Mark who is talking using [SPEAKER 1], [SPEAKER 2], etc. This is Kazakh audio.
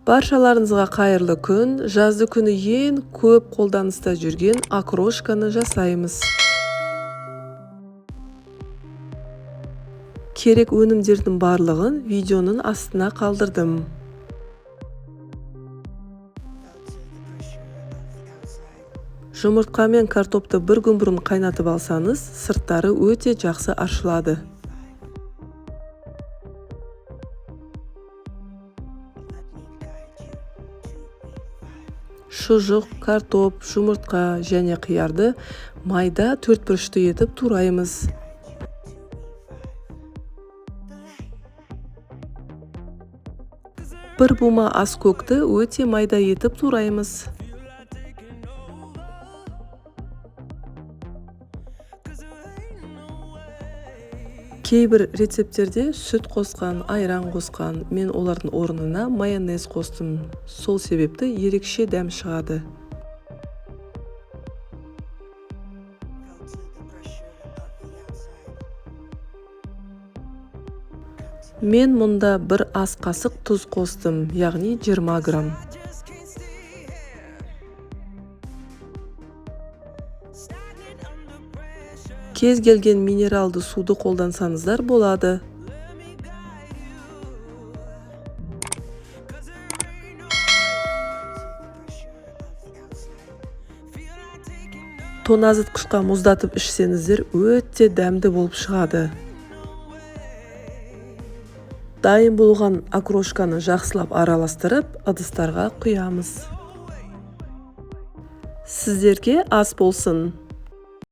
[SPEAKER 1] Баршаларыңызға қайырлы күн. Жазды күні ең көп қолданыста жүрген окрошканы жасаймыз. Керек өнімдердің барлығын видеоның астына қалдырдым. Жұмыртқа мен картопты бір күн бұрын қайнатып алсаңыз, сырттары өте жақсы ашылады. Шұжық, картоп, жұмыртқа және қиярды майда төртбұрышты етіп тураймыз. Бір бума аскөкті өте майда етіп тураймыз. Кейбір рецептерде сүт қосқан, айран қосқан, мен олардың орнына майонез қостым. Сол себепті ерекше дәм шығады. Мен мұнда бір ас қасық тұз қостым, яғни 20 грамм. Кез келген минералды суды қолдансаңыздар болады. Тоңазытқышқа мұздатып ішсеңіздер өте дәмді болып шығады. Дайын болған окрошканы жақсылап араластырып, ыдыстарға құямыз. Сіздерге ас болсын.